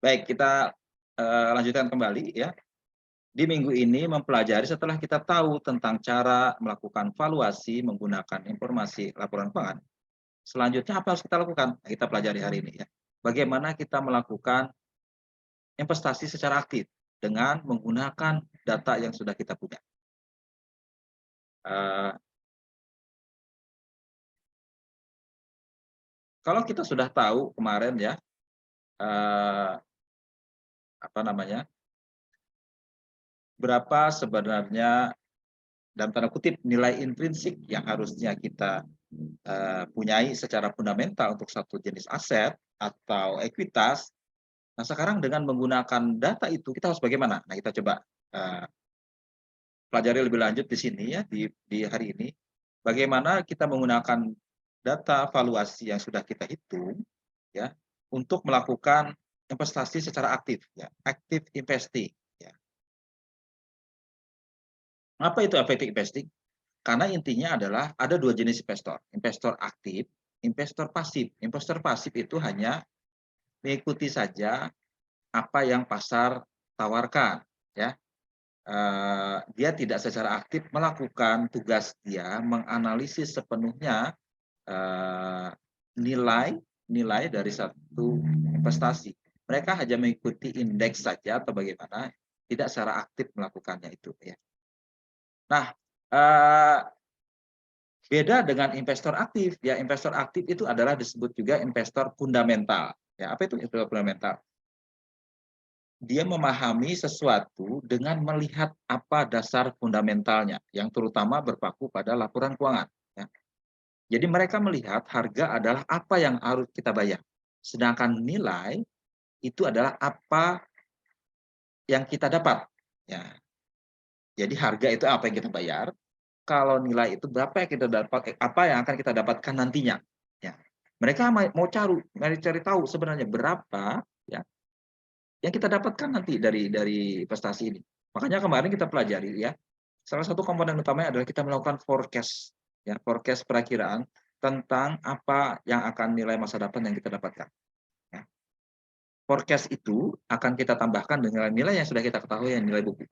Baik, kita lanjutkan kembali ya. Di minggu ini mempelajari setelah kita tahu tentang cara melakukan valuasi menggunakan informasi laporan keuangan. Selanjutnya apa harus kita lakukan? Nah, kita pelajari hari ini ya. Bagaimana kita melakukan investasi secara aktif dengan menggunakan data yang sudah kita punya. Eh, Kalau kita sudah tahu kemarin ya, eh, apa namanya, berapa sebenarnya dalam tanda kutip nilai intrinsik yang harusnya kita punyai secara fundamental untuk satu jenis aset atau ekuitas. Nah, sekarang dengan menggunakan data itu kita harus bagaimana? Nah, kita coba pelajari lebih lanjut di sini ya di hari ini. Bagaimana kita menggunakan data valuasi yang sudah kita hitung ya untuk melakukan investasi secara aktif ya, active investing ya. Apa itu active investing? Karena intinya adalah ada dua jenis investor, investor aktif, investor pasif. Investor pasif itu hanya mengikuti saja apa yang pasar tawarkan ya. Dia tidak secara aktif melakukan tugas dia menganalisis sepenuhnya nilai dari satu investasi. Mereka hanya mengikuti indeks saja atau bagaimana, tidak secara aktif melakukannya itu ya. Nah, beda dengan investor aktif ya. Investor aktif itu adalah disebut juga investor fundamental ya. Apa itu investor fundamental? Dia memahami sesuatu dengan melihat apa dasar fundamentalnya yang terutama berpaku pada laporan keuangan ya. Jadi mereka melihat harga adalah apa yang harus kita bayar, sedangkan nilai itu adalah apa yang kita dapat ya. Jadi harga itu apa yang kita bayar, kalau nilai itu berapa yang kita dapat, apa yang akan kita dapatkan nantinya ya. Mereka mau cari tahu sebenarnya berapa ya yang kita dapatkan nanti dari investasi ini. Makanya kemarin kita pelajari ya, salah satu komponen utamanya adalah kita melakukan forecast ya, forecast perakiraan tentang apa yang akan nilai masa depan yang kita dapatkan ya. Forecast itu akan kita tambahkan dengan nilai yang sudah kita ketahui, yang nilai buku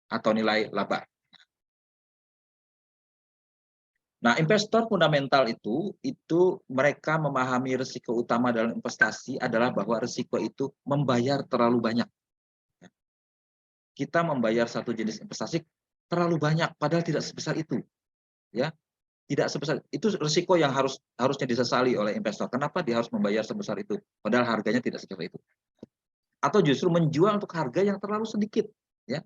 atau nilai laba. Nah, investor fundamental itu mereka memahami risiko utama dalam investasi adalah bahwa risiko itu membayar terlalu banyak. Kita membayar satu jenis investasi terlalu banyak, padahal tidak sebesar itu, ya. Tidak sebesar itu, risiko yang harusnya disesali oleh investor. Kenapa dia harus membayar sebesar itu, padahal harganya tidak sebesar itu? Atau justru menjual untuk harga yang terlalu sedikit, ya.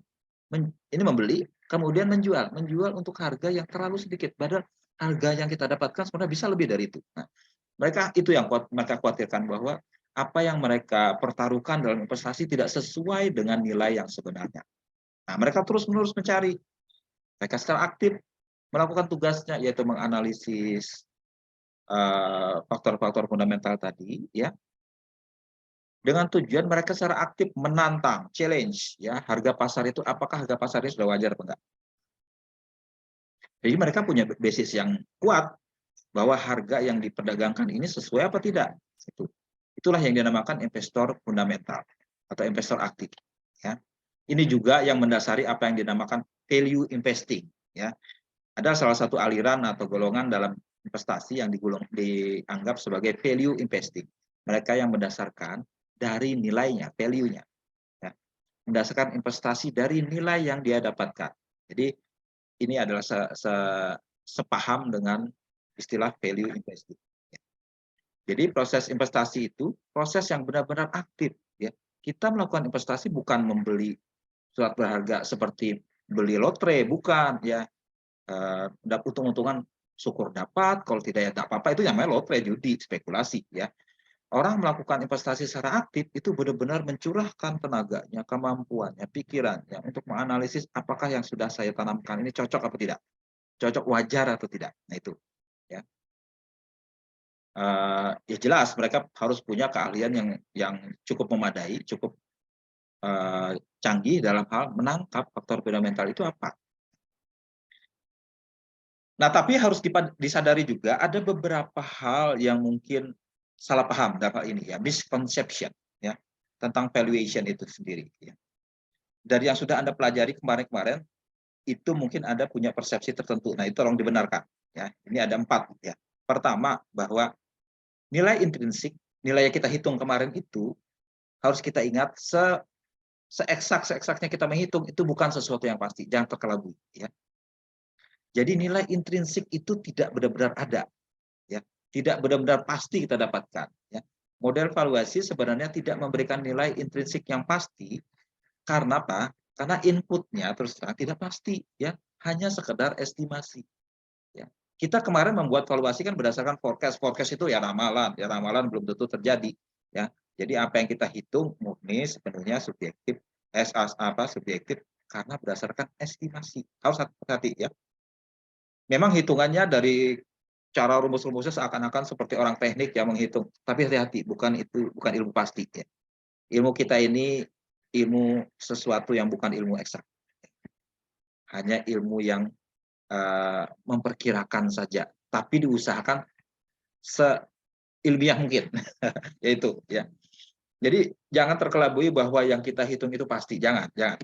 Ini membeli, kemudian menjual untuk harga yang terlalu sedikit, padahal harga yang kita dapatkan sebenarnya bisa lebih dari itu. Nah, mereka itu yang mereka khawatirkan, bahwa apa yang mereka pertaruhkan dalam investasi tidak sesuai dengan nilai yang sebenarnya. Nah, mereka terus-menerus mencari. Mereka secara aktif melakukan tugasnya, yaitu menganalisis faktor-faktor fundamental tadi, ya, dengan tujuan mereka secara aktif menantang, challenge, ya, harga pasar itu, apakah harga pasarnya sudah wajar atau enggak. Jadi mereka punya basis yang kuat bahwa harga yang diperdagangkan ini sesuai apa tidak. Itulah yang dinamakan investor fundamental atau investor aktif. Ya. Ini juga yang mendasari apa yang dinamakan value investing. Ya. Ada salah satu aliran atau golongan dalam investasi yang dianggap sebagai value investing. Mereka yang mendasarkan dari nilainya, value-nya. Ya. Mendasarkan investasi dari nilai yang dia dapatkan. Jadi ini adalah sepaham dengan istilah value investing. Jadi proses investasi itu proses yang benar-benar aktif. Ya. Kita melakukan investasi bukan membeli surat berharga seperti beli lotre, bukan ya. Untung-untungan syukur dapat, kalau tidak ya tak apa-apa, itu namanya lotre, judi, spekulasi ya. Orang melakukan investasi secara aktif itu benar-benar mencurahkan tenaganya, kemampuannya, pikirannya untuk menganalisis apakah yang sudah saya tanamkan ini cocok atau tidak, cocok, wajar atau tidak. Nah itu ya. Ya jelas mereka harus punya keahlian yang cukup memadai, cukup canggih dalam hal menangkap faktor fundamental itu apa. Nah, tapi harus disadari juga ada beberapa hal yang mungkin salah paham dalam hal ini ya, misconception ya. tentang valuation itu sendiri. Ya. Dari yang sudah Anda pelajari kemarin-kemarin, itu mungkin Anda punya persepsi tertentu. Nah, itu tolong dibenarkan. Ya. Ini ada 4. Ya. Pertama, bahwa nilai intrinsik, nilai yang kita hitung kemarin itu, harus kita ingat, seeksak-seeksaknya kita menghitung, itu bukan sesuatu yang pasti. Jangan terkelabui. Ya. Jadi nilai intrinsik itu tidak benar-benar ada. Ya. Tidak benar-benar pasti kita dapatkan. Ya. Model valuasi sebenarnya tidak memberikan nilai intrinsik yang pasti. Karena apa? Karena inputnya terus terang tidak pasti. Ya. Hanya sekedar estimasi. Ya. Kita kemarin membuat valuasi kan berdasarkan forecast. Forecast itu ya ramalan belum tentu terjadi. Ya. Jadi apa yang kita hitung murni sepenuhnya subjektif, subjektif karena berdasarkan estimasi. Harus hati-hati ya. Memang hitungannya dari cara rumus-rumusnya seakan-akan seperti orang teknik yang menghitung, tapi hati-hati, bukan ilmu pasti ya. Ilmu kita ini ilmu sesuatu yang bukan ilmu eksak. Hanya ilmu yang memperkirakan saja, tapi diusahakan seilmiah mungkin. Yaitu ya. Jadi jangan terkelabui bahwa yang kita hitung itu pasti, jangan ya.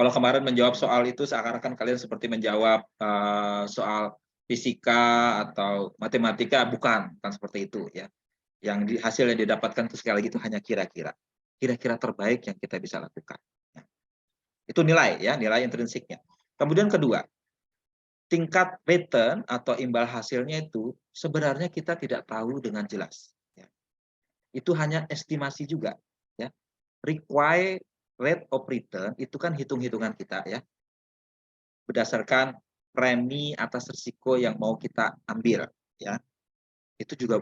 Kalau kemarin menjawab soal itu seakan-akan kalian seperti menjawab soal fisika atau matematika, bukan seperti itu ya. Yang hasil yang didapatkan itu sekali lagi itu hanya kira-kira terbaik yang kita bisa lakukan. Itu nilai ya, nilai intrinsiknya. Kemudian kedua, tingkat return atau imbal hasilnya itu sebenarnya kita tidak tahu dengan jelas. Ya. Itu hanya estimasi juga. Ya. Required rate of return itu kan hitung-hitungan kita ya, berdasarkan premi atas risiko yang mau kita ambil. Ya. Itu juga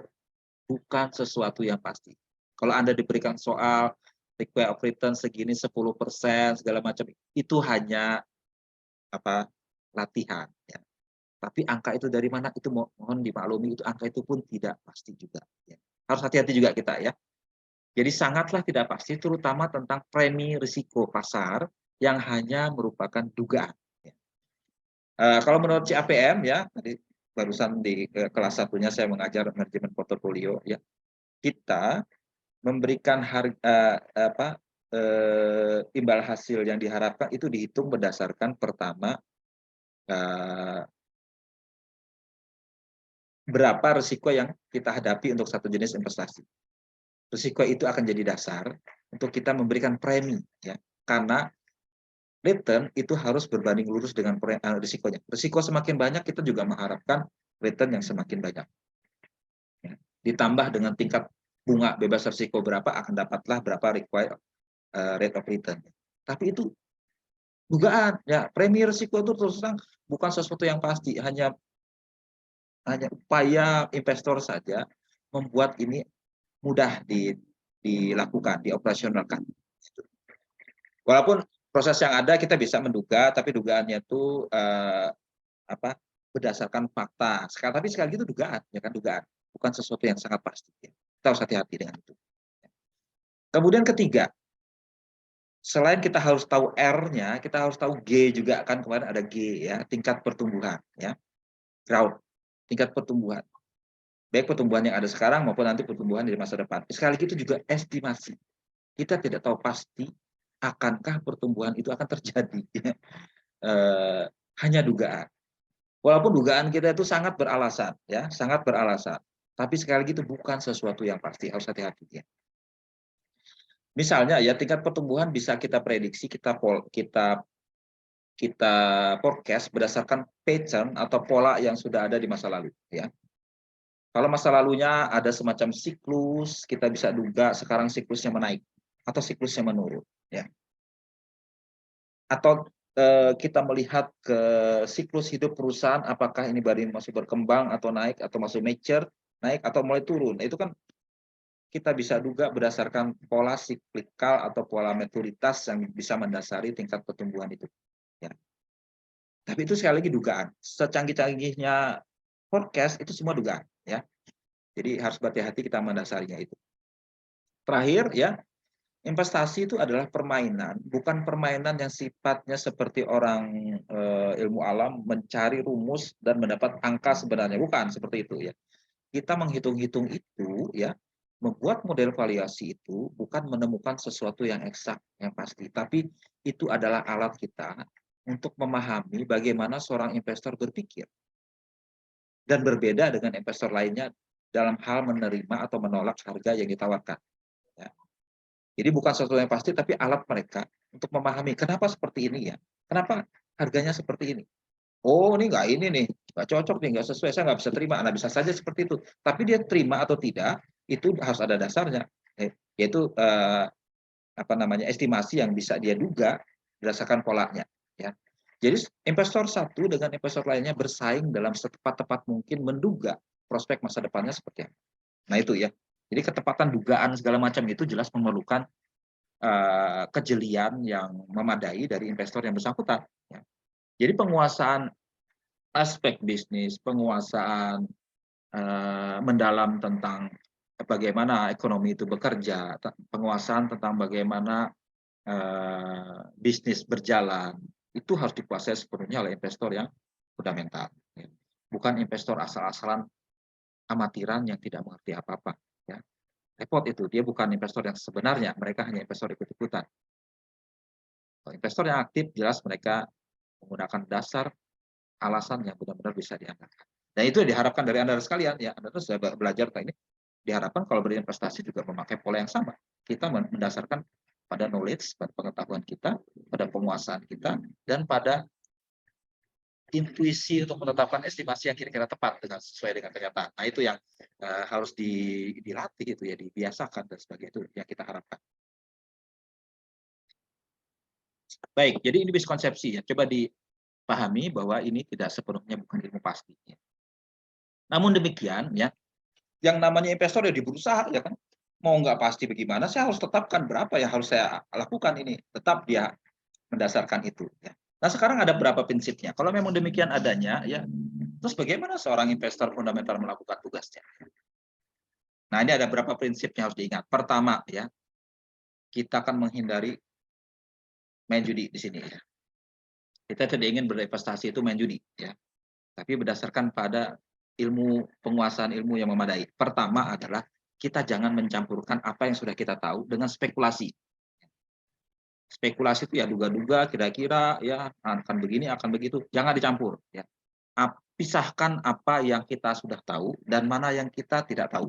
bukan sesuatu yang pasti. Kalau Anda diberikan soal required of return segini 10% segala macam, itu hanya latihan. Ya. Tapi angka itu dari mana itu mohon dimaklumi, itu angka itu pun tidak pasti juga. Ya. Harus hati-hati juga kita ya. Jadi sangatlah tidak pasti, terutama tentang premi risiko pasar yang hanya merupakan dugaan. Ya. Kalau menurut CAPM ya, tadi barusan di kelas satunya saya mengajar manajemen portofolio ya, kita memberikan imbal hasil yang diharapkan itu dihitung berdasarkan pertama berapa risiko yang kita hadapi untuk satu jenis investasi. Risiko itu akan jadi dasar untuk kita memberikan premi ya, karena return itu harus berbanding lurus dengan risikonya. Risiko semakin banyak, kita juga mengharapkan return yang semakin banyak. Ya. Ditambah dengan tingkat bunga bebas risiko berapa, akan dapatlah berapa required rate of return. Tapi itu dugaan ya, premi risiko itu terus terang bukan sesuatu yang pasti, hanya upaya investor saja membuat ini mudah dilakukan, dioperasionalkan. Walaupun proses yang ada kita bisa menduga, tapi dugaannya itu berdasarkan fakta. Tapi sekali lagi itu dugaan, ya kan, dugaan, bukan sesuatu yang sangat pasti. Ya. Kita harus hati-hati dengan itu. Kemudian ketiga, selain kita harus tahu R-nya, kita harus tahu G juga, kan kemarin ada G ya, tingkat pertumbuhan ya. Growth, tingkat pertumbuhan. Baik pertumbuhan yang ada sekarang maupun nanti pertumbuhan di masa depan. Sekali lagi itu juga estimasi. Kita tidak tahu pasti akankah pertumbuhan itu akan terjadi. Hanya dugaan. Walaupun dugaan kita itu sangat beralasan, ya, sangat beralasan. Tapi sekali lagi itu bukan sesuatu yang pasti, harus hati-hati ya. Misalnya ya, tingkat pertumbuhan bisa kita prediksi, kita forecast berdasarkan pattern atau pola yang sudah ada di masa lalu ya. Kalau masa lalunya ada semacam siklus, kita bisa duga sekarang siklusnya menaik atau siklusnya menurun ya. Atau kita melihat ke siklus hidup perusahaan, apakah ini baru masih berkembang atau naik, atau masih mature, naik atau mulai turun. Nah, itu kan kita bisa duga berdasarkan pola siklikal atau pola maturitas yang bisa mendasari tingkat pertumbuhan itu. Ya. Tapi itu sekali lagi dugaan. Secanggih-canggihnya forecast itu semua dugaan. Ya. Jadi harus berhati-hati kita mendasarinya itu. Terakhir ya, investasi itu adalah permainan, bukan permainan yang sifatnya seperti orang ilmu alam mencari rumus dan mendapat angka sebenarnya, bukan seperti itu ya. Kita menghitung-hitung itu ya Membuat model valuasi itu bukan menemukan sesuatu yang eksak, yang pasti, tapi itu adalah alat kita untuk memahami bagaimana seorang investor berpikir dan berbeda dengan investor lainnya dalam hal menerima atau menolak harga yang ditawarkan. Ya. Jadi bukan sesuatu yang pasti, tapi alat mereka untuk memahami kenapa seperti ini ya, kenapa harganya seperti ini. Oh, ini nih, nggak cocok nih, nggak sesuai, saya nggak bisa terima. Nah, bisa saja seperti itu. Tapi dia terima atau tidak, itu harus ada dasarnya, yaitu apa namanya, estimasi yang bisa dia duga berdasarkan polanya. Ya. Jadi investor satu dengan investor lainnya bersaing dalam setepat-tepat mungkin menduga prospek masa depannya seperti apa. Nah itu ya. Jadi ketepatan dugaan segala macam itu jelas memerlukan kejelian yang memadai dari investor yang bersangkutan. Ya. Jadi penguasaan aspek bisnis, penguasaan mendalam tentang bagaimana ekonomi itu bekerja, penguasaan tentang bagaimana bisnis berjalan, itu harus dikuasai sepenuhnya oleh investor yang fundamental. Ya. Bukan investor asal-asalan amatiran yang tidak mengerti apa-apa. Ya. Repot itu, dia bukan investor yang sebenarnya, mereka hanya investor ikut-ikutan. Investor yang aktif jelas mereka menggunakan dasar alasan yang benar-benar bisa diandalkan. Dan itu diharapkan dari Anda sekalian, ya Anda tuh sudah belajar kayak ini, diharapkan kalau berinvestasi juga memakai pola yang sama. Kita mendasarkan pada knowledge, pada pengetahuan kita, pada penguasaan kita, dan pada intuisi untuk menetapkan estimasi yang kira-kira tepat dengan sesuai dengan kenyataan. Nah itu yang harus dilatih itu ya, dibiasakan dan sebagainya itu yang kita harapkan. Baik, jadi ini miskonsepsi ya. Coba dipahami bahwa ini tidak sepenuhnya bukan ilmu pasti. Ya. Namun demikian ya, yang namanya investor ya di berusaha ya kan. Mau nggak pasti bagaimana, saya harus tetapkan berapa yang harus saya lakukan ini. Tetap dia mendasarkan itu. Ya. Nah sekarang ada berapa prinsipnya. Kalau memang demikian adanya, ya terus bagaimana seorang investor fundamental melakukan tugasnya? Nah ini ada berapa prinsip yang harus diingat. Pertama ya, kita akan menghindari main judi di sini ya. Kita tidak ingin berinvestasi itu main judi ya. Tapi berdasarkan pada penguasaan ilmu yang memadai. Pertama adalah kita jangan mencampurkan apa yang sudah kita tahu dengan spekulasi. Spekulasi itu ya duga-duga, kira-kira ya akan begini, akan begitu. Jangan dicampur. Ya. Pisahkan apa yang kita sudah tahu dan mana yang kita tidak tahu.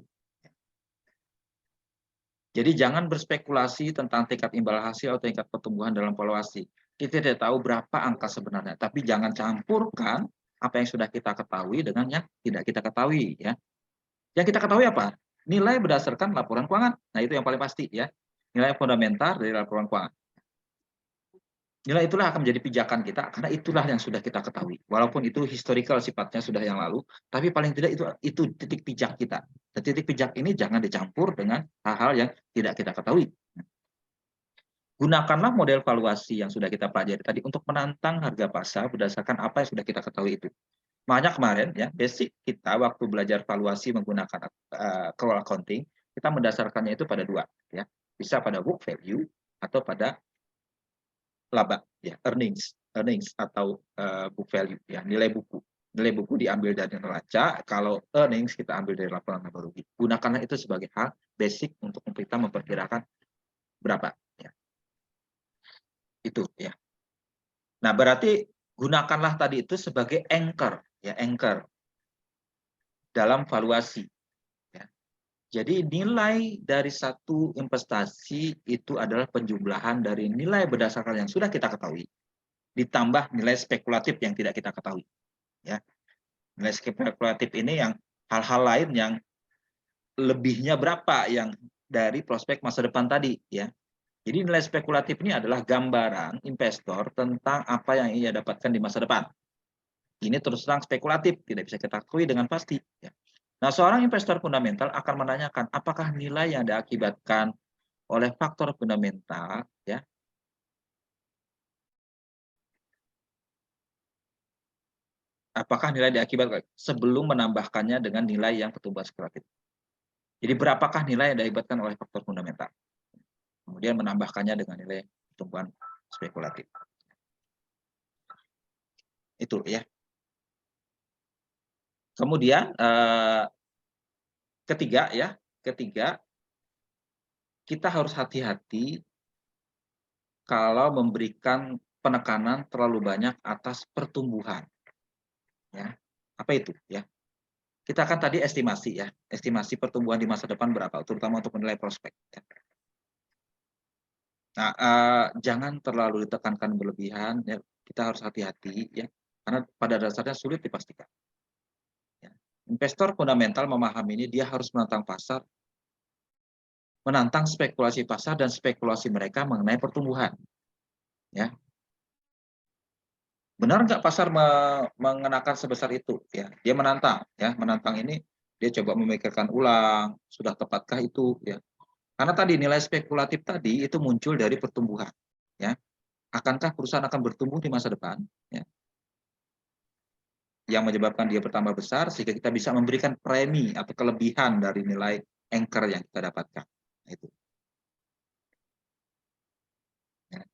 Jadi jangan berspekulasi tentang tingkat imbal hasil atau tingkat pertumbuhan dalam valuasi. Kita tidak tahu berapa angka sebenarnya, tapi jangan campurkan apa yang sudah kita ketahui dengan yang tidak kita ketahui. Ya. Yang kita ketahui apa? Nilai berdasarkan laporan keuangan. Nah itu yang paling pasti ya. Nilai fundamental dari laporan keuangan. Nilai itulah akan menjadi pijakan kita karena itulah yang sudah kita ketahui. Walaupun itu historical sifatnya sudah yang lalu, tapi paling tidak itu titik pijak kita. Dan titik pijak ini jangan dicampur dengan hal-hal yang tidak kita ketahui. Gunakanlah model valuasi yang sudah kita pelajari tadi untuk menantang harga pasar berdasarkan apa yang sudah kita ketahui itu. Makanya kemarin ya, basic kita waktu belajar valuasi menggunakan accrual accounting, kita mendasarkannya itu pada dua ya. Bisa pada book value atau pada laba ya, earnings atau book value ya, nilai buku. Nilai buku diambil dari neraca, kalau earnings kita ambil dari laporan laba rugi. Gunakanlah itu sebagai hal basic untuk kita memperkirakan berapa ya. Itu ya. Nah, berarti gunakanlah tadi itu sebagai anchor ya, anchor dalam valuasi. Ya. Jadi nilai dari satu investasi itu adalah penjumlahan dari nilai berdasarkan yang sudah kita ketahui ditambah nilai spekulatif yang tidak kita ketahui. Ya, nilai spekulatif ini yang hal-hal lain yang lebihnya berapa yang dari prospek masa depan tadi ya. Jadi nilai spekulatif ini adalah gambaran investor tentang apa yang ia dapatkan di masa depan. Ini terus terang spekulatif, tidak bisa kita ketahui dengan pasti. Ya. Nah, seorang investor fundamental akan menanyakan apakah nilai yang diakibatkan oleh faktor fundamental, ya, apakah nilai diakibatkan sebelum menambahkannya dengan nilai yang pertumbuhan spekulatif. Jadi berapakah nilai yang diakibatkan oleh faktor fundamental? Kemudian menambahkannya dengan nilai pertumbuhan spekulatif. Itu ya. Kemudian ketiga ya, ketiga kita harus hati-hati kalau memberikan penekanan terlalu banyak atas pertumbuhan, ya. Apa itu, ya? Kita kan tadi estimasi ya, estimasi pertumbuhan di masa depan berapa, terutama untuk menilai prospek, ya. Nah, jangan terlalu ditekankan berlebihan, ya. Kita harus hati-hati, ya, karena pada dasarnya sulit dipastikan, ya. Investor fundamental memahami ini, dia harus menantang pasar, menantang spekulasi pasar dan spekulasi mereka mengenai pertumbuhan, ya. Benar nggak pasar mengenakan sebesar itu? Ya, dia menantang, ya, menantang ini dia coba memikirkan ulang, sudah tepatkah itu, ya. Karena tadi nilai spekulatif tadi itu muncul dari pertumbuhan, ya. Akankah perusahaan akan bertumbuh di masa depan, ya, yang menyebabkan dia bertambah besar sehingga kita bisa memberikan premi atau kelebihan dari nilai anchor yang kita dapatkan. Nah, itu. Ya.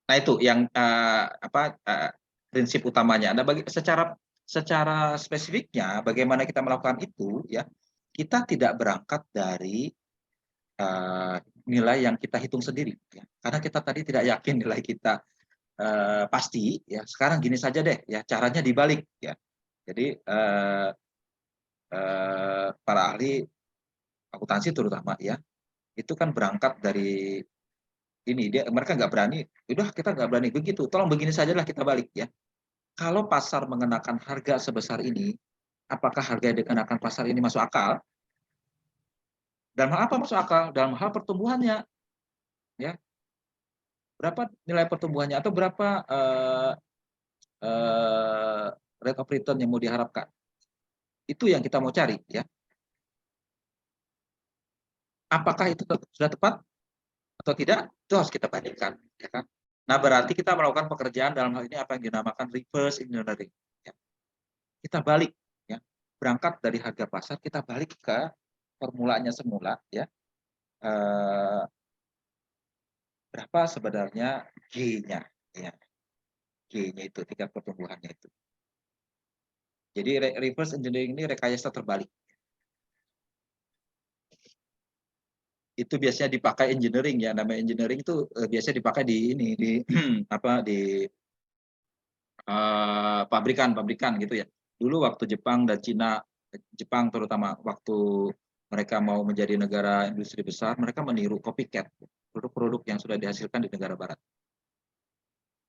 Nah, itu yang prinsip utamanya. Nah, secara spesifiknya bagaimana kita melakukan itu, ya, kita tidak berangkat dari nilai yang kita hitung sendiri, ya. Karena kita tadi tidak yakin nilai kita pasti, ya. Sekarang gini saja deh, ya, caranya dibalik, ya. Jadi para ahli akuntansi terutama, ya, itu kan berangkat dari ini, mereka nggak berani, udah kita nggak berani begitu, tolong begini saja lah kita balik, ya. Kalau pasar mengenakan harga sebesar ini, apakah harga yang dikenakan pasar ini masuk akal? Dalam hal apa masuk akal? Dalam hal pertumbuhannya, ya. Berapa nilai pertumbuhannya atau berapa eh, rate of return yang mau diharapkan? Itu yang kita mau cari, ya. Apakah itu sudah tepat atau tidak? Itu harus kita bandingkan, ya kan? Nah, berarti kita melakukan pekerjaan dalam hal ini apa yang dinamakan reverse engineering, ya. Kita balik, ya. Berangkat dari harga pasar, kita balik ke formulanya semula, ya. Berapa sebenarnya G-nya, ya. G-nya itu tingkat pertumbuhannya itu. Jadi reverse engineering ini rekayasa terbalik. Itu biasanya dipakai engineering, ya, namanya engineering itu biasanya dipakai di ini di apa di pabrikan gitu, ya. Dulu waktu Jepang dan Cina, Jepang terutama waktu mereka mau menjadi negara industri besar, mereka meniru copycat produk-produk yang sudah dihasilkan di negara barat.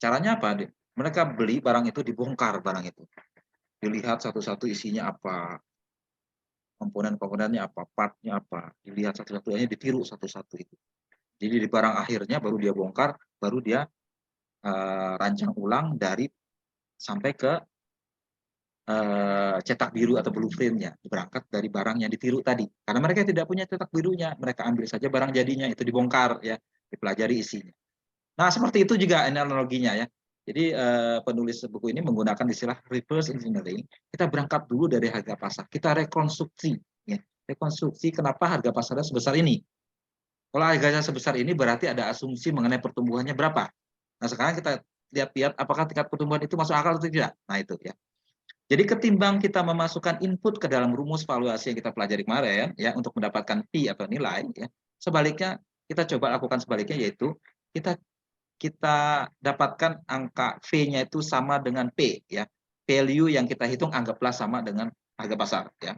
Caranya apa? Mereka beli barang itu, dibongkar barang itu, dilihat satu-satu isinya apa, komponen-komponennya apa, partnya apa, dilihat satu-satunya, ditiru satu-satu itu. Jadi di barang akhirnya baru dia bongkar, baru dia rancang ulang dari sampai ke cetak biru atau blueprint-nya, berangkat dari barang yang ditiru tadi. Karena mereka tidak punya cetak birunya, mereka ambil saja barang jadinya, itu dibongkar, ya, dipelajari isinya. Nah, seperti itu juga analoginya, ya. Jadi penulis buku ini menggunakan istilah reverse engineering. Kita berangkat dulu dari harga pasar, kita rekonstruksi, ya. Rekonstruksi kenapa harga pasarnya sebesar ini. Kalau harganya sebesar ini berarti ada asumsi mengenai pertumbuhannya berapa. Nah, sekarang kita lihat-lihat apakah tingkat pertumbuhan itu masuk akal atau tidak. Nah, itu, ya. Jadi ketimbang kita memasukkan input ke dalam rumus valuasi yang kita pelajari kemarin, ya, untuk mendapatkan P atau nilai, ya, sebaliknya kita coba lakukan sebaliknya, yaitu kita kita dapatkan angka V-nya itu sama dengan P, ya. Value yang kita hitung anggaplah sama dengan harga pasar, ya.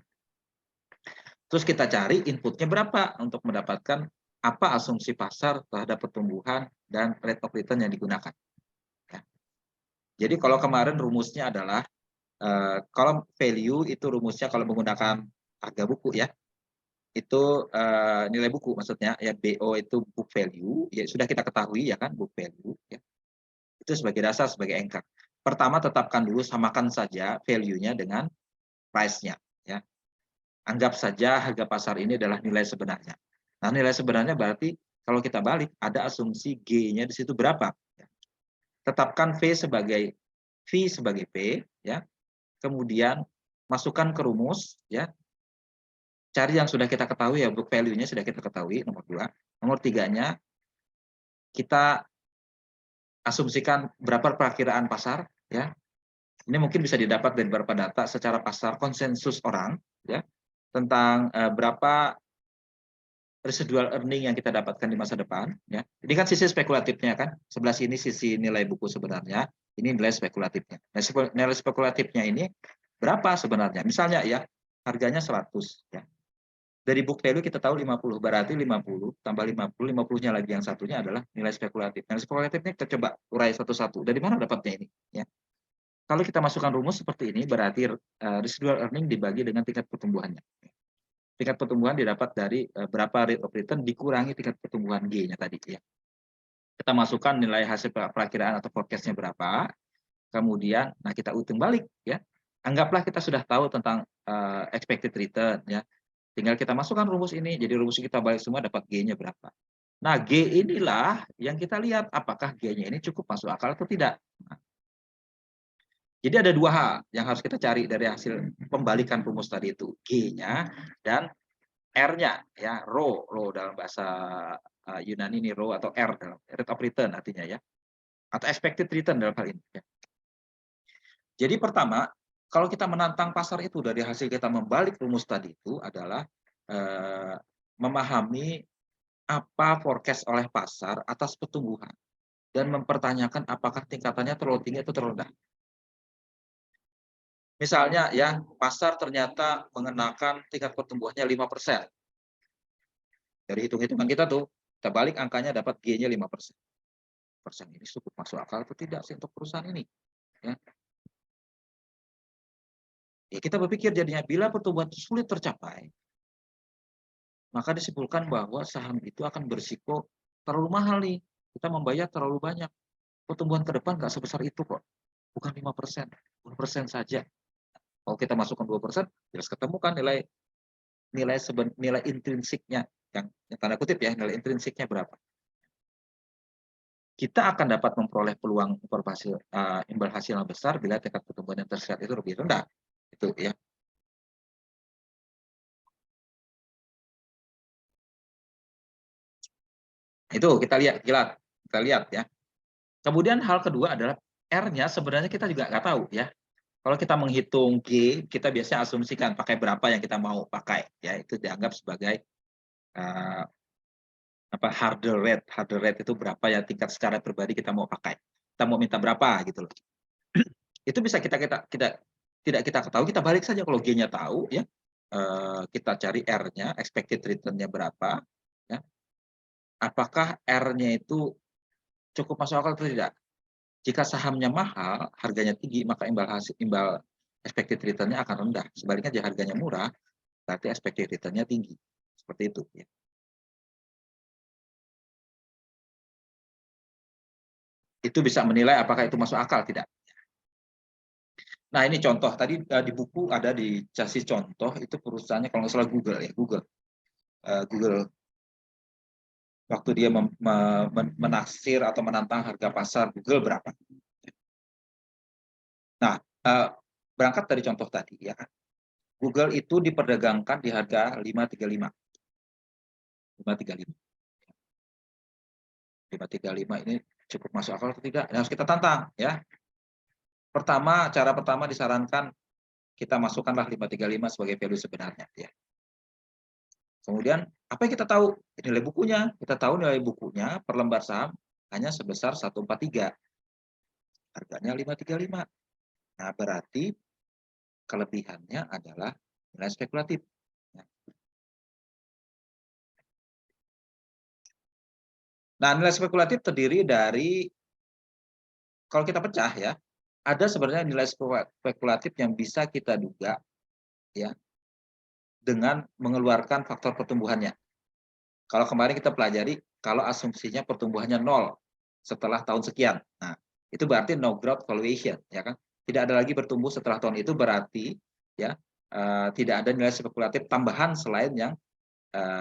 Terus kita cari inputnya berapa untuk mendapatkan apa asumsi pasar terhadap pertumbuhan dan rate of return yang digunakan, ya. Jadi kalau kemarin rumusnya adalah kalau value itu rumusnya kalau menggunakan harga buku, ya, itu nilai buku maksudnya, ya, BO itu book value, ya, sudah kita ketahui, ya kan, book value, ya. Itu sebagai dasar, sebagai anchor. Pertama tetapkan dulu, samakan saja value-nya dengan price-nya, ya. Anggap saja harga pasar ini adalah nilai sebenarnya. Nah, nilai sebenarnya berarti kalau kita balik ada asumsi G-nya di situ berapa, ya. Tetapkan V sebagai P, ya. Kemudian masukkan ke rumus, ya. Cari yang sudah kita ketahui, ya, book value-nya sudah kita ketahui, nomor 2. Nomor 3-nya kita asumsikan berapa perakiraan pasar, ya. Ini mungkin bisa didapat dari beberapa data secara pasar konsensus orang, ya, tentang berapa residual earning yang kita dapatkan di masa depan, ya. Ini kan sisi spekulatifnya kan, sebelah sini sisi nilai buku sebenarnya, ini nilai spekulatifnya. Nah, nilai spekulatifnya ini berapa sebenarnya? Misalnya ya, harganya 100 ya. Dari book value kita tahu 50, berarti 50 tambah 50, 50-nya lagi yang satunya adalah nilai spekulatif. Nilai spekulatifnya kita coba urai satu-satu. Dari mana dapatnya ini? Ya. Kalau kita masukkan rumus seperti ini, berarti residual earning dibagi dengan tingkat pertumbuhannya. Tingkat pertumbuhan didapat dari berapa rate of return dikurangi tingkat pertumbuhan G-nya tadi. Ya. Kita masukkan nilai hasil perakiraan atau forecast-nya berapa, kemudian nah kita hitung balik. Ya. Anggaplah kita sudah tahu tentang expected return. Ya. Tinggal kita masukkan rumus ini, jadi rumus kita balik semua dapat G-nya berapa. Nah, G inilah yang kita lihat apakah G-nya ini cukup masuk akal atau tidak. Nah, jadi ada dua hal yang harus kita cari dari hasil pembalikan rumus tadi itu, G-nya dan R-nya, ya, rho dalam bahasa Yunani ini rho atau R dalam rate of return artinya ya, atau expected return dalam hal ini. Ya. Jadi pertama, kalau kita menantang pasar itu dari hasil kita membalik rumus tadi itu adalah memahami apa forecast oleh pasar atas pertumbuhan dan mempertanyakan apakah tingkatannya terlalu tinggi atau terlalu rendah. Misalnya ya, pasar ternyata mengenakan tingkat pertumbuhannya 5%. Dari hitung-hitungan kita tuh, kita balik angkanya dapat G-nya 5%. Persen ini cukup masuk akal atau tidak sih untuk perusahaan ini? Ya. Ya, kita berpikir jadinya bila pertumbuhan sulit tercapai, maka disimpulkan bahwa saham itu akan berisiko terlalu mahal nih. Kita membayar terlalu banyak. Pertumbuhan ke depan nggak sebesar itu kok. Bukan 5%, 2% saja. Kalau kita masukkan 2%, jelas ketemu kan nilai intrinsiknya yang tanda kutip ya, nilai intrinsiknya berapa. Kita akan dapat memperoleh peluang imbal hasil yang besar bila tingkat pertumbuhan yang tersirat itu lebih rendah. Itu ya. Itu kita lihat ya. Kemudian hal kedua adalah R-nya sebenarnya kita juga nggak tahu ya. Kalau kita menghitung G, kita biasanya asumsikan pakai berapa yang kita mau pakai. Ya, itu dianggap sebagai hurdle rate. Hurdle rate itu berapa ya tingkat secara pribadi kita mau pakai. Kita mau minta berapa gitu loh. Itu bisa tidak kita ketahui, kita balik saja kalau G-nya tahu ya. Kita cari R-nya, expected return-nya berapa ya. Apakah R-nya itu cukup masuk akal atau tidak? Jika sahamnya mahal, harganya tinggi, maka imbal expected return-nya akan rendah. Sebaliknya jika harganya murah, berarti expected return-nya tinggi. Seperti itu. Ya. Itu bisa menilai apakah itu masuk akal tidak. Nah ini contoh, tadi di buku ada dikasih contoh, itu perusahaannya kalau nggak salah Google ya, Google waktu dia menaksir atau menantang harga pasar Google berapa. Nah, berangkat dari contoh tadi ya kan, Google itu diperdagangkan di harga 535. 535. 535 ini cukup masuk akal atau tidak? Harus kita tantang ya. Cara pertama disarankan kita masukkanlah 535 sebagai value sebenarnya ya. Kemudian apa yang kita tahu? Nilai bukunya. Kita tahu nilai bukunya per lembar saham hanya sebesar 143. Harganya 535. Nah, berarti kelebihannya adalah nilai spekulatif. Nah, nilai spekulatif terdiri dari, kalau kita pecah ya, ada sebenarnya nilai spekulatif yang bisa kita duga ya dengan mengeluarkan faktor pertumbuhannya. Kalau kemarin kita pelajari, kalau asumsinya pertumbuhannya 0 setelah tahun sekian. Nah, itu berarti no growth valuation, ya kan? Tidak ada lagi bertumbuh setelah tahun itu, berarti ya tidak ada nilai spekulatif tambahan selain yang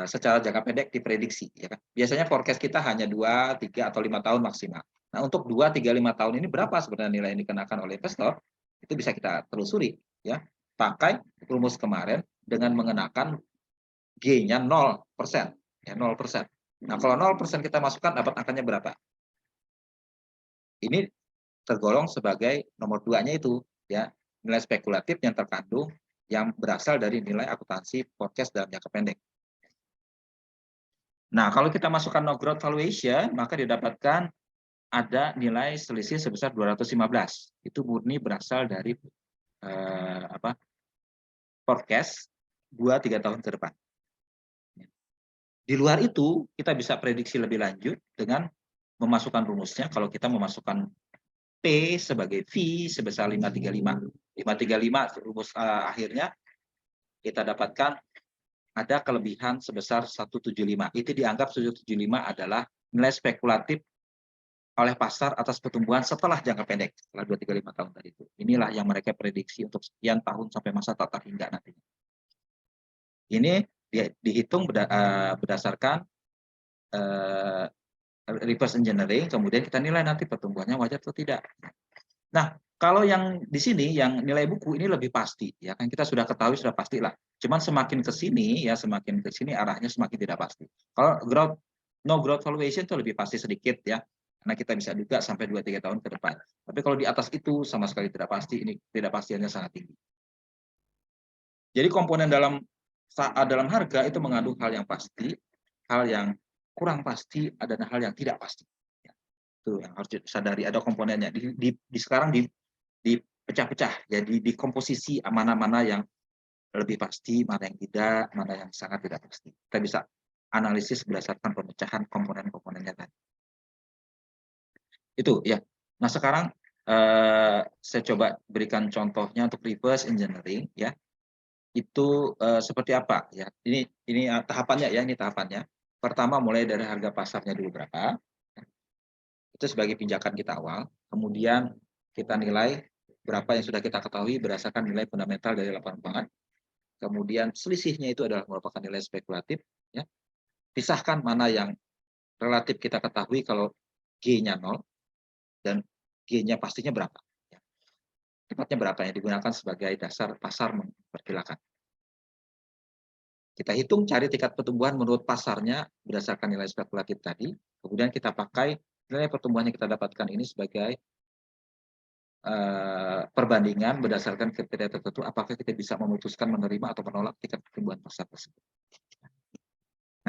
secara jangka pendek diprediksi, ya kan? Biasanya forecast kita hanya 2, 3 atau 5 tahun maksimal. Nah, untuk 2, 3, 5 tahun ini berapa sebenarnya nilai yang dikenakan oleh investor? Itu bisa kita telusuri, ya. Pakai rumus kemarin dengan mengenakan G-nya 0%, ya 0%. Nah, kalau 0% kita masukkan dapat angkanya berapa? Ini tergolong sebagai nomor 2-nya itu, ya, nilai spekulatif yang terkandung yang berasal dari nilai akuntansi forecast dalam jangka pendek. Nah, kalau kita masukkan no growth valuation, maka didapatkan ada nilai selisih sebesar 215. Itu murni berasal dari forecast 2-3 tahun ke depan. Di luar itu, kita bisa prediksi lebih lanjut dengan memasukkan rumusnya. Kalau kita memasukkan P sebagai V sebesar 535. 535 rumus akhirnya kita dapatkan ada kelebihan sebesar 175. Itu dianggap 175 adalah nilai spekulatif oleh pasar atas pertumbuhan setelah jangka pendek, setelah 2-3-5 tahun tadi itu. Inilah yang mereka prediksi untuk sekian tahun sampai masa tata hingga nantinya. Ini dihitung berdasarkan reverse engineering, kemudian kita nilai nanti pertumbuhannya wajar atau tidak. Nah, kalau yang di sini, yang nilai buku ini lebih pasti, ya kan kita sudah ketahui, sudah pastilah. Cuman semakin ke sini, ya semakin ke sini arahnya semakin tidak pasti. Kalau no growth valuation itu lebih pasti sedikit ya, karena kita bisa duga sampai 2-3 tahun ke depan. Tapi kalau di atas itu sama sekali tidak pasti, ini tidak pastiannya sangat tinggi. Jadi komponen dalam harga itu mengandung hal yang pasti, hal yang kurang pasti, ada hal yang tidak pasti. Itu yang harus disadari, ada komponennya. Sekarang dipecah-pecah, jadi dikomposisi mana-mana yang lebih pasti, mana yang tidak, mana yang sangat tidak pasti. Kita bisa analisis berdasarkan pemecahan komponen-komponennya tadi. Itu ya. Nah sekarang saya coba berikan contohnya untuk reverse engineering ya. Itu seperti apa ya? Ini tahapannya ya, ini tahapannya. Pertama mulai dari harga pasarnya dulu berapa. Itu sebagai pijakan kita awal. Kemudian kita nilai berapa yang sudah kita ketahui berdasarkan nilai fundamental dari laporan keuangan. Kemudian selisihnya itu adalah merupakan nilai spekulatif. Ya. Pisahkan mana yang relatif kita ketahui kalau G-nya 0 dan G-nya pastinya berapa. Ya. Tepatnya berapa yang digunakan sebagai dasar pasar memperkirakan. Kita hitung cari tingkat pertumbuhan menurut pasarnya berdasarkan nilai spekulatif tadi. Kemudian kita pakai nilai pertumbuhan yang kita dapatkan ini sebagai perbandingan berdasarkan kriteria tertentu, apakah kita bisa memutuskan menerima atau menolak tingkat pertumbuhan pasar tersebut.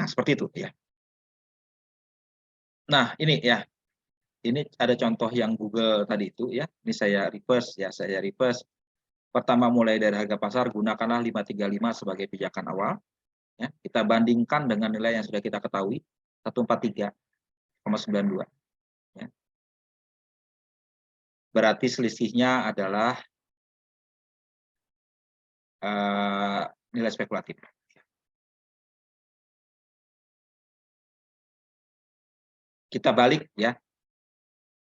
Nah, seperti itu ya. Nah, ini ya. Ini ada contoh yang Google tadi itu ya. Ini saya reverse ya, saya reverse. Pertama mulai dari harga pasar, gunakanlah 535 sebagai pijakan awal. Ya, kita bandingkan dengan nilai yang sudah kita ketahui, 143,92. Ya. Berarti selisihnya adalah nilai spekulatif. Kita balik ya.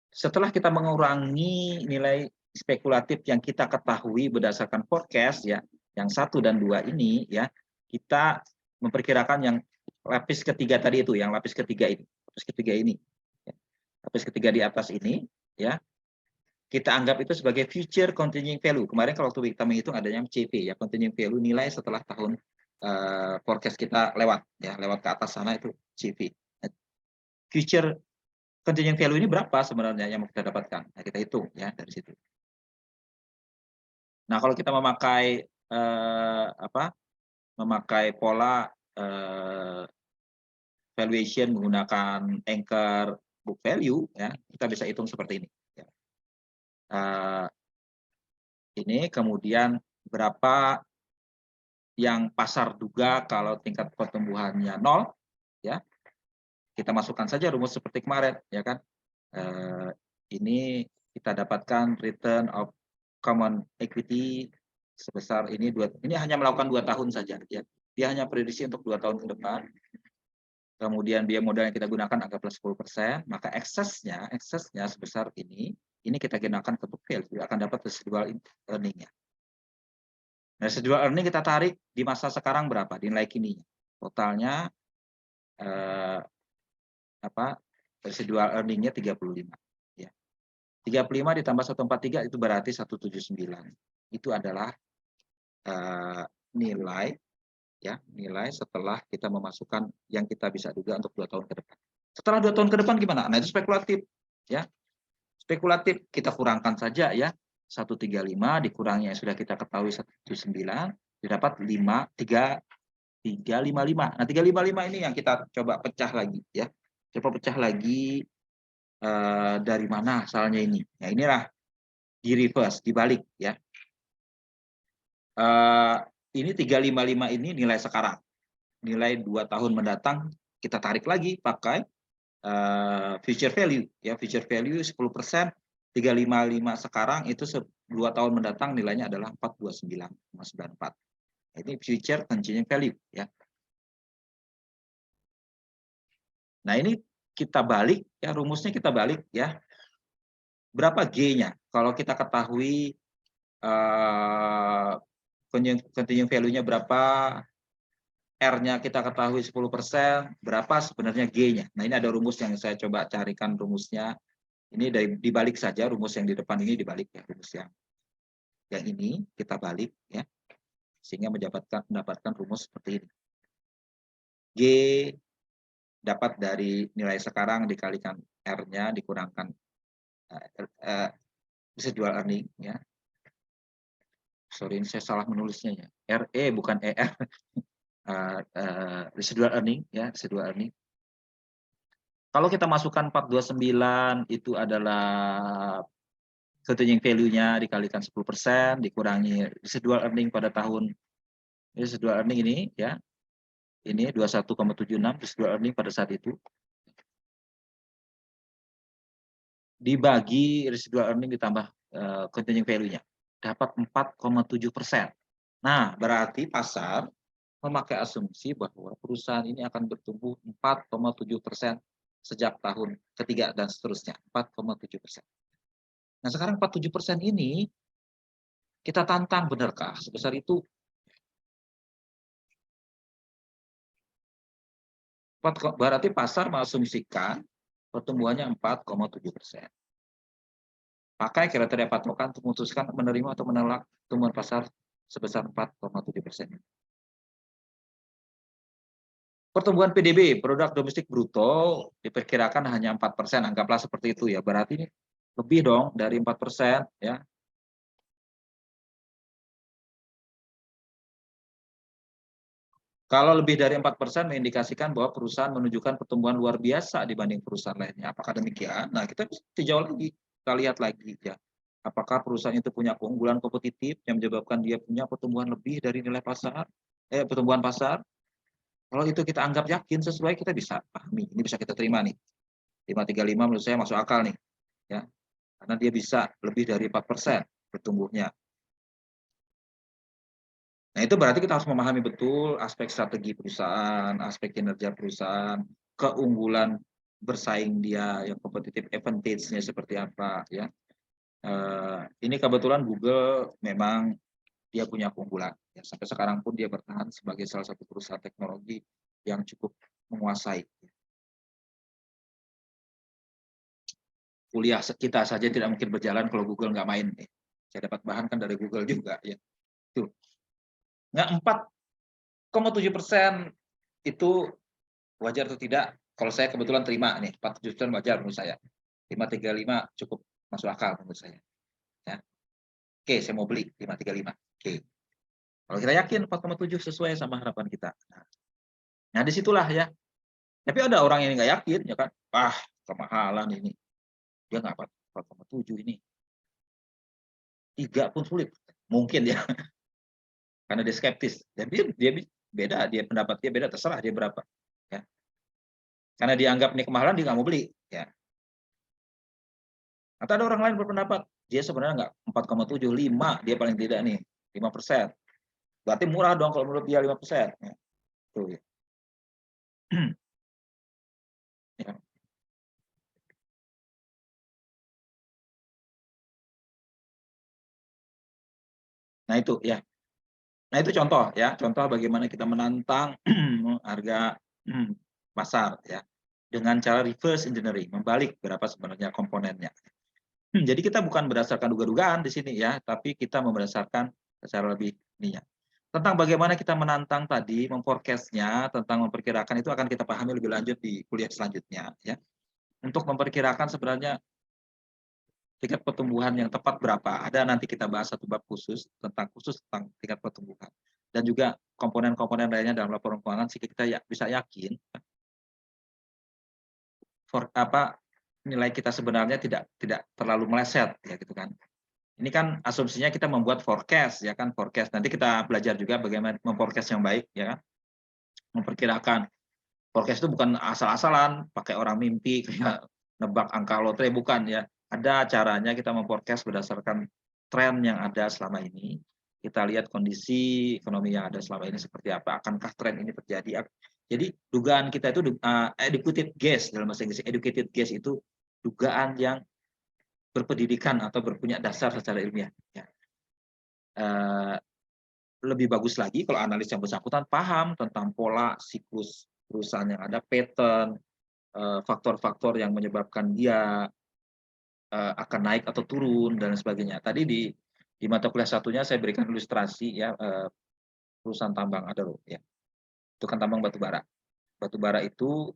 Setelah kita mengurangi nilai spekulatif yang kita ketahui berdasarkan forecast ya, yang 1 dan 2 ini ya, kita memperkirakan yang lapis ketiga tadi itu, yang lapis ketiga ini. Lapis ketiga ini. Ya. Lapis ketiga di atas ini ya. Kita anggap itu sebagai future continuing value. Kemarin kalau waktu kita menghitung adanya CP ya, continuing value nilai setelah tahun forecast kita lewat ya, lewat ke atas sana itu CP. Future continuing value ini berapa sebenarnya yang mau kita dapatkan? Nah, kita hitung ya dari situ. Nah, kalau kita memakai memakai pola valuation menggunakan anchor book value ya, kita bisa hitung seperti ini. Ya. Ini kemudian berapa yang pasar duga kalau tingkat pertumbuhannya 0 ya. Kita masukkan saja rumus seperti kemarin ya kan. Ini kita dapatkan return of common equity sebesar ini ini hanya melakukan 2 tahun saja ya. Dia hanya prediksi untuk 2 tahun ke depan. Kemudian biaya modal yang kita gunakan anggaplah 10%, maka eksesnya sebesar ini kita gunakan ke book value akan dapat residual earning-nya. Nah, residual earning kita tarik di masa sekarang berapa? Di nilai kininya. Totalnya residual earning-nya 35 ya. 35 ditambah 143 itu berarti 179. Itu adalah nilai setelah kita memasukkan yang kita bisa duga untuk 2 tahun ke depan. Setelah 2 tahun ke depan gimana? Nah, itu spekulatif ya. Spekulatif kita kurangkan saja ya. 135 dikurangi yang sudah kita ketahui 179 didapat 53 355. Nah, 355 ini yang kita coba pecah lagi ya. Coba pecah lagi dari mana asalnya ini. Ya inilah di reverse, dibalik ya. Ini 355 ini nilai sekarang. Nilai 2 tahun mendatang kita tarik lagi pakai future value ya, future value 10%, 355 sekarang itu 2 tahun mendatang nilainya adalah 429,94. Ini future continuing value ya. Nah, ini kita balik ya, rumusnya kita balik ya. Berapa G-nya? Kalau kita ketahui continuing value-nya berapa, R-nya kita ketahui 10%, berapa sebenarnya G-nya. Nah, ini ada rumus yang saya coba carikan rumusnya. Ini dibalik saja, rumus yang di depan ini dibalik ya, rumus yang ini kita balik ya, sehingga mendapatkan rumus seperti ini. G dapat dari nilai sekarang dikalikan R-nya dikurangkan residual earning ya. Sorry, ini saya salah menulisnya ya. RE bukan ER. Residual earning ya, residual earning. Kalau kita masukkan 429 itu adalah continuing value-nya dikalikan 10% dikurangi residual earning pada tahun residual earning ini ya. Ini 21,76 residual earning pada saat itu. Dibagi residual earning ditambah continuing value-nya. Dapat 4,7%. Nah, berarti pasar memakai asumsi bahwa perusahaan ini akan bertumbuh 4,7% sejak tahun ketiga dan seterusnya, 4,7%. Nah, sekarang 47% ini kita tantang, benarkah sebesar itu? Berarti pasar mengasumsikan pertumbuhannya 4,7%. Pakai kriteria patokan untuk memutuskan menerima atau menolak pertumbuhan pasar sebesar 4,7%. Pertumbuhan PDB, produk domestik bruto, diperkirakan hanya 4%, anggaplah seperti itu ya. Berarti ini lebih dong dari 4% ya. Kalau lebih dari 4% mengindikasikan bahwa perusahaan menunjukkan pertumbuhan luar biasa dibanding perusahaan lainnya. Apakah demikian? Nah, kita bisa tinjau lagi, kita lihat lagi ya. Apakah perusahaan itu punya keunggulan kompetitif yang menyebabkan dia punya pertumbuhan lebih dari nilai pasar, pertumbuhan pasar? Kalau itu kita anggap yakin sesuai, kita bisa pahami. Ini bisa kita terima nih. 535 menurut saya masuk akal nih. Ya. Karena dia bisa lebih dari 4% bertumbuhnya. Nah, itu berarti kita harus memahami betul aspek strategi perusahaan, aspek kinerja perusahaan, keunggulan bersaing dia, yang competitive advantage-nya seperti apa ya. Ini kebetulan Google memang dia punya keunggulan. Ya, sampai sekarang pun dia bertahan sebagai salah satu perusahaan teknologi yang cukup menguasai. Kuliah kita saja tidak mungkin berjalan kalau Google nggak main. Saya dapat bahan kan dari Google juga ya. Tuh. Nggak 4,7% itu wajar atau tidak? Kalau saya kebetulan terima nih, 4,7% wajar menurut saya. 535 cukup masuk akal menurut saya. Ya. Oke, saya mau beli 535. Oke. Kalau kita yakin 4,7 sesuai sama harapan kita. Nah, disitulah ya. Tapi ada orang yang nggak yakin, ya kan? Wah, kemahalan ini. Dia nggak 4,7 ini. 3 pun sulit. Mungkin ya. Karena dia skeptis. Dan dia beda, dia pendapat dia beda, terserah dia berapa. Ya. Karena dianggap ini kemahalan, dia nggak mau beli. Ya. Atau ada orang lain berpendapat, dia sebenarnya nggak 4,7, 5 dia paling tidak nih, 5%. Berarti murah dong kalau menurut dia 5%. Ya. Tuh, ya. Ya. Nah itu ya. Nah itu contoh ya, contoh bagaimana kita menantang harga pasar ya dengan cara reverse engineering, membalik berapa sebenarnya komponennya. Jadi kita bukan berdasarkan duga-dugaan di sini ya, tapi kita berdasarkan secara lebih ininya. Tentang bagaimana kita menantang tadi, memforecast-nya, tentang memperkirakan itu akan kita pahami lebih lanjut di kuliah selanjutnya ya. Untuk memperkirakan sebenarnya tingkat pertumbuhan yang tepat berapa. Ada nanti kita bahas satu bab khusus tentang tingkat pertumbuhan. dan juga komponen-komponen lainnya dalam laporan keuangan sehingga kita bisa yakin nilai kita sebenarnya tidak terlalu meleset ya gitu kan. Ini kan asumsinya kita membuat forecast ya kan, forecast. Nanti kita belajar juga bagaimana memforecast yang baik ya kan. Memperkirakan. Forecast itu bukan asal-asalan pakai orang mimpi kayak nebak angka lotre, bukan ya. Ada caranya kita memforecast berdasarkan tren yang ada selama ini. Kita lihat kondisi ekonomi yang ada selama ini seperti apa, akankah tren ini terjadi. Jadi dugaan kita itu educated guess, dalam bahasa Inggris. Educated guess itu dugaan yang berpendidikan atau berpunya dasar secara ilmiah ya. Lebih bagus lagi kalau analis yang bersangkutan paham tentang pola siklus perusahaan yang ada, pattern, faktor-faktor yang menyebabkan dia akan naik atau turun dan sebagainya. Tadi di mata kuliah satunya saya berikan ilustrasi ya, perusahaan tambang ada loh ya. Itu kan tambang batu bara. Batu bara itu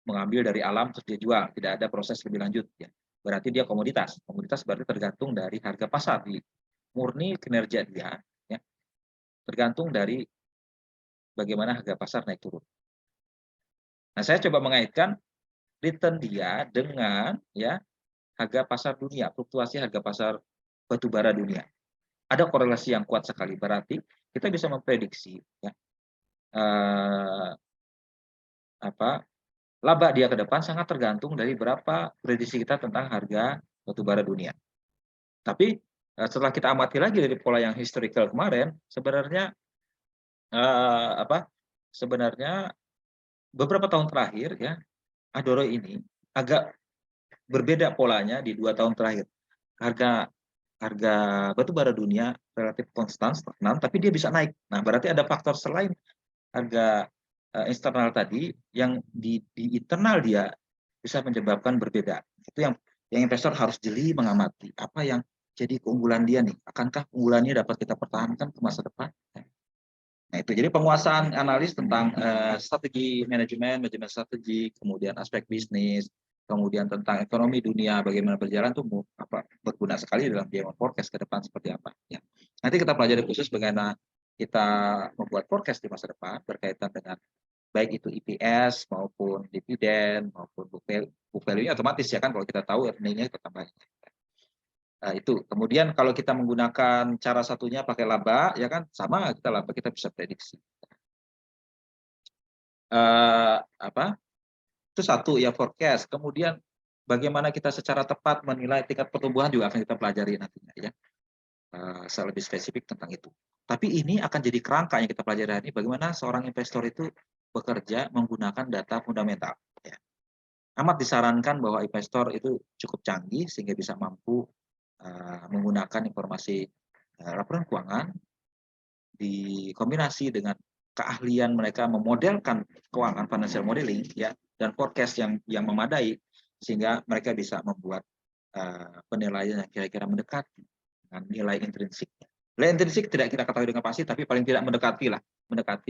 mengambil dari alam terus dia jual, tidak ada proses lebih lanjut ya. Berarti dia komoditas. Komoditas berarti tergantung dari harga pasar, di murni kinerja dia ya. Tergantung dari bagaimana harga pasar naik turun. Nah, saya coba mengaitkan return dia dengan ya harga pasar dunia, fluktuasi harga pasar batu bara dunia. Ada korelasi yang kuat sekali, berarti kita bisa memprediksi ya, laba dia ke depan sangat tergantung dari berapa prediksi kita tentang harga batu bara dunia. Tapi setelah kita amati lagi dari pola yang historical kemarin, sebenarnya sebenarnya beberapa tahun terakhir ya, Adoro ini agak berbeda polanya di 2 tahun terakhir. Harga harga batu bara dunia relatif konstan, stagnan, tapi dia bisa naik. Nah, berarti ada faktor selain harga eksternal tadi yang di internal dia bisa menyebabkan berbeda. Itu yang investor harus jeli mengamati apa yang jadi keunggulan dia nih. Akankah keunggulannya dapat kita pertahankan ke masa depan? Nah, itu jadi penguasaan analis tentang strategi manajemen strategi, kemudian aspek bisnis, kemudian tentang ekonomi dunia bagaimana berjalan tuh berguna sekali dalam dia forecast ke depan seperti apa ya. Nanti kita pelajari khusus bagaimana kita membuat forecast di masa depan berkaitan dengan baik itu EPS maupun dividen maupun book value-nya otomatis ya kan, kalau kita tahu earning-nya kita tambahin. Nah, itu. Kemudian kalau kita menggunakan cara satunya pakai laba, ya kan sama kita laba kita bisa prediksi. Itu satu ya forecast. Kemudian bagaimana kita secara tepat menilai tingkat pertumbuhan juga akan kita pelajari nantinya ya. Saya lebih spesifik tentang itu. Tapi ini akan jadi kerangka yang kita pelajari hari ini, bagaimana seorang investor itu bekerja menggunakan data fundamental. Ya. Amat disarankan bahwa investor itu cukup canggih sehingga bisa mampu menggunakan informasi laporan keuangan dikombinasi dengan keahlian mereka memodelkan keuangan, financial modeling ya, dan forecast yang memadai sehingga mereka bisa membuat penilaian yang kira-kira mendekati dengan nilai intrinsiknya. Nilai intrinsik tidak kita ketahui dengan pasti, tapi paling tidak mendekati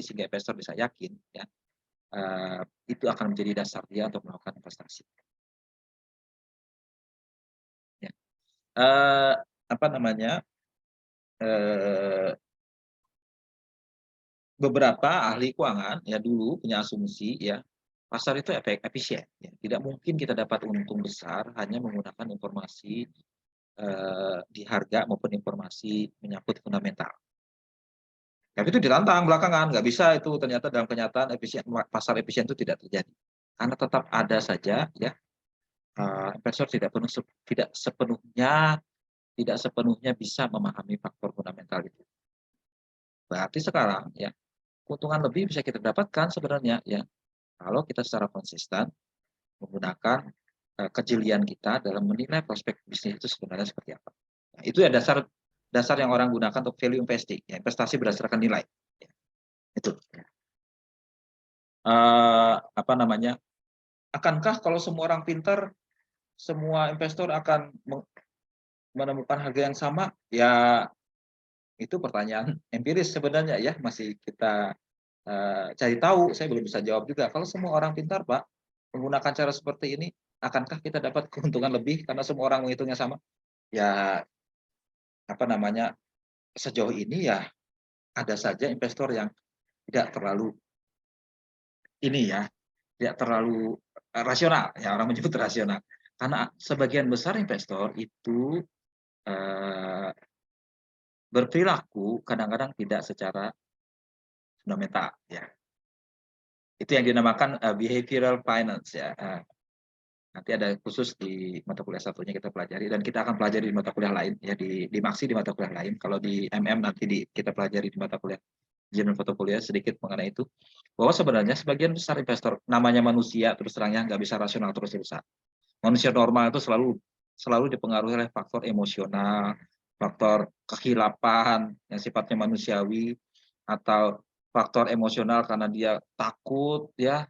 sehingga investor bisa yakin ya, itu akan menjadi dasar dia untuk melakukan investasi. Ya. Beberapa ahli keuangan ya dulu punya asumsi ya, pasar itu efisien ya. Tidak mungkin kita dapat untung besar hanya menggunakan informasi di harga maupun informasi menyangkut fundamental. Tapi itu ditantang belakangan, nggak bisa itu, ternyata dalam kenyataan pasar efisien itu tidak terjadi. Karena tetap ada saja ya, investor tidak sepenuhnya bisa memahami faktor fundamental itu. Berarti sekarang ya, keuntungan lebih bisa kita dapatkan sebenarnya ya, kalau kita secara konsisten menggunakan kejelian kita dalam menilai prospek bisnis itu sebenarnya seperti apa. Nah, itu ya dasar yang orang gunakan untuk value investing, ya, investasi berdasarkan nilai. Ya, itu. Akankah kalau semua orang pintar, semua investor akan menemukan harga yang sama? Ya, itu pertanyaan empiris sebenarnya ya, masih kita cari tahu. Saya belum bisa jawab juga. Kalau semua orang pintar, Pak, menggunakan cara seperti ini, akankah kita dapat keuntungan lebih karena semua orang menghitungnya sama? Ya, sejauh ini ya ada saja investor yang tidak terlalu ini ya, tidak terlalu rasional, ya orang menyebut rasional. Karena sebagian besar investor itu berperilaku kadang-kadang tidak secara fundamental, ya. Itu yang dinamakan behavioral finance, ya. Nanti ada khusus di mata kuliah satunya kita pelajari, dan kita akan pelajari di mata kuliah lain, ya di Maksi di mata kuliah lain. Kalau di MM nanti kita pelajari di mata kuliah General Portfolio sedikit mengenai itu, bahwa sebenarnya sebagian besar investor, namanya manusia, terus terangnya nggak bisa rasional terus-terusan. Manusia normal itu selalu dipengaruhi oleh faktor emosional, faktor kehilapan yang sifatnya manusiawi, atau faktor emosional karena dia takut, ya,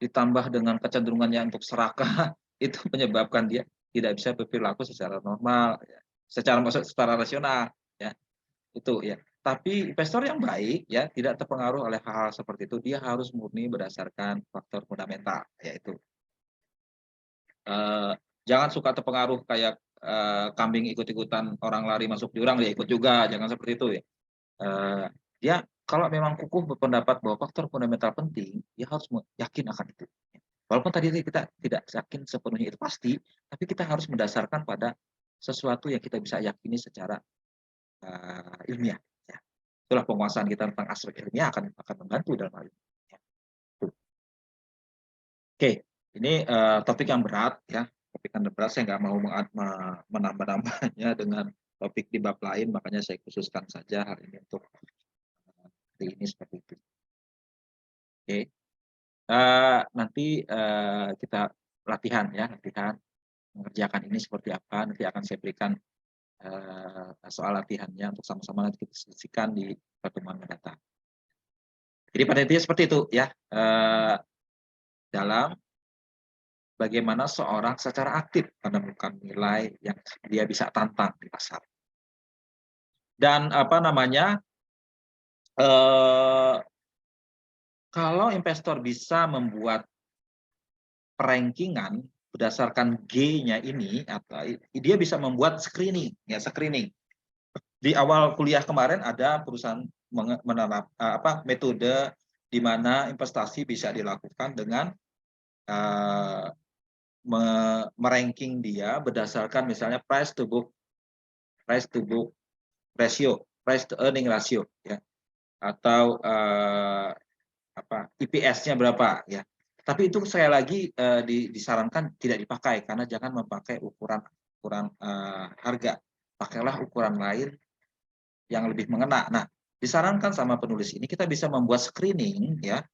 ditambah dengan kecenderungannya untuk serakah, itu menyebabkan dia tidak bisa berperilaku secara normal, ya, secara rasional, ya, itu ya. Tapi investor yang baik, ya, tidak terpengaruh oleh hal-hal seperti itu. Dia harus murni berdasarkan faktor fundamental, yaitu jangan suka terpengaruh kayak kambing ikut-ikutan orang lari masuk jurang dia ikut juga, jangan seperti itu ya. Dia kalau memang kukuh berpendapat bahwa faktor fundamental penting, dia harus yakin akan itu. Walaupun tadi kita tidak yakin sepenuhnya itu pasti, tapi kita harus mendasarkan pada sesuatu yang kita bisa yakini secara ilmiah. Ya. Itulah penguasaan kita tentang aspek ilmiah akan membantu dalam hal ini. Ya. Oke, ini topik yang berat, ya. Topik yang berat, saya nggak mau menambah-nambahnya dengan topik di bab lain, makanya saya khususkan saja hal ini untuk hari ini seperti itu. Oke, nanti kita latihan, ya, latihan mengerjakan ini seperti apa. Nanti akan saya berikan soal latihannya untuk sama-sama nanti kita diskusikan di pertemuan mendatang. Jadi pada intinya seperti itu, ya. Dalam bagaimana seorang secara aktif menemukan nilai yang dia bisa tantang di pasar. Dan apa namanya, kalau investor bisa membuat rankingan berdasarkan G-nya ini, atau dia bisa membuat screening, ya, screening. Di awal kuliah kemarin ada perusahaan metode di mana investasi bisa dilakukan dengan meranking dia berdasarkan misalnya price to book ratio, price to earning ratio, ya, atau IPS-nya berapa, ya. Tapi itu saya lagi disarankan tidak dipakai karena jangan memakai ukuran harga, pakailah ukuran lain yang lebih mengena. Nah, disarankan sama penulis ini kita bisa membuat screening, ya,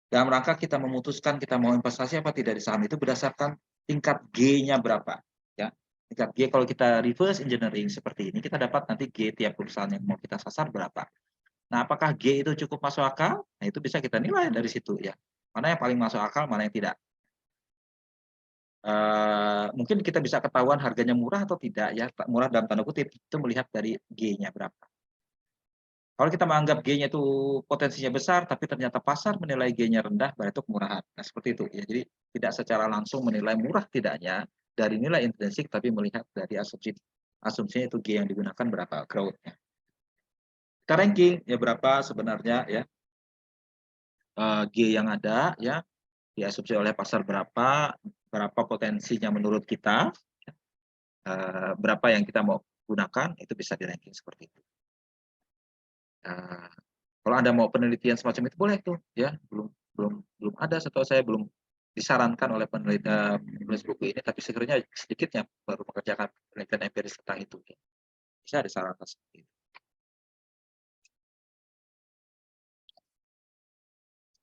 dalam rangka kita memutuskan kita mau investasi apa tidak di saham itu berdasarkan tingkat G-nya berapa, ya. Tingkat G kalau kita reverse engineering seperti ini, kita dapat nanti G tiap perusahaan yang mau kita sasar berapa. Nah, apakah G itu cukup masuk akal? Nah, itu bisa kita nilai dari situ, ya. Mana yang paling masuk akal, mana yang tidak. Mungkin kita bisa ketahuan harganya murah atau tidak, ya. Murah dalam tanda kutip itu melihat dari G-nya berapa. Kalau kita menganggap G-nya itu potensinya besar, tapi ternyata pasar menilai G-nya rendah, berarti itu kemurahan. Nah, seperti itu, ya. Jadi tidak secara langsung menilai murah tidaknya dari nilai intrinsik, tapi melihat dari asumsinya itu G yang digunakan berapa growth-nya. Kita ranking, ya, berapa sebenarnya, ya, G yang ada, ya, diasumsi oleh pasar berapa potensinya menurut kita, berapa yang kita mau gunakan, itu bisa di ranking seperti itu. Kalau Anda mau penelitian semacam itu boleh tuh, ya. Belum ada, setahu saya belum disarankan oleh penulis buku ini, tapi sekiranya sedikitnya baru mengerjakan penelitian empiris tentang itu, ya. Bisa disarankan seperti itu.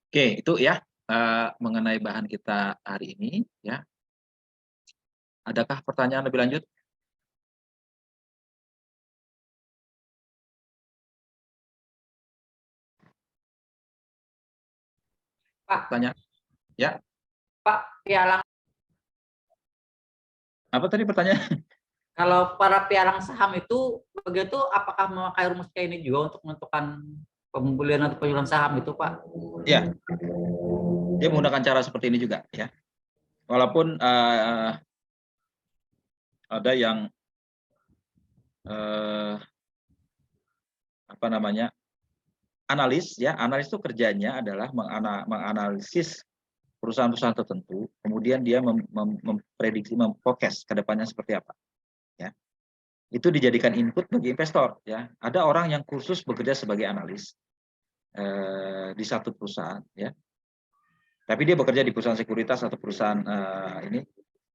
Oke, itu, ya, mengenai bahan kita hari ini, ya. Adakah pertanyaan lebih lanjut? Pak, Tanya, ya. Pak, pialang. Apa tadi pertanyaan? Kalau para pialang saham itu begitu, apakah memakai rumus kayak ini juga untuk menentukan pembelian atau penjualan saham itu, Pak? Ya, dia menggunakan cara seperti ini juga, ya. Walaupun ada yang apa namanya, analis ya, analis itu kerjanya adalah menganalisis perusahaan-perusahaan tertentu, kemudian dia memprediksi, memforecast ke depannya seperti apa. Ya. Itu dijadikan input bagi investor. Ya. Ada orang yang khusus bekerja sebagai analis di satu perusahaan. Ya. Tapi dia bekerja di perusahaan sekuritas atau perusahaan ini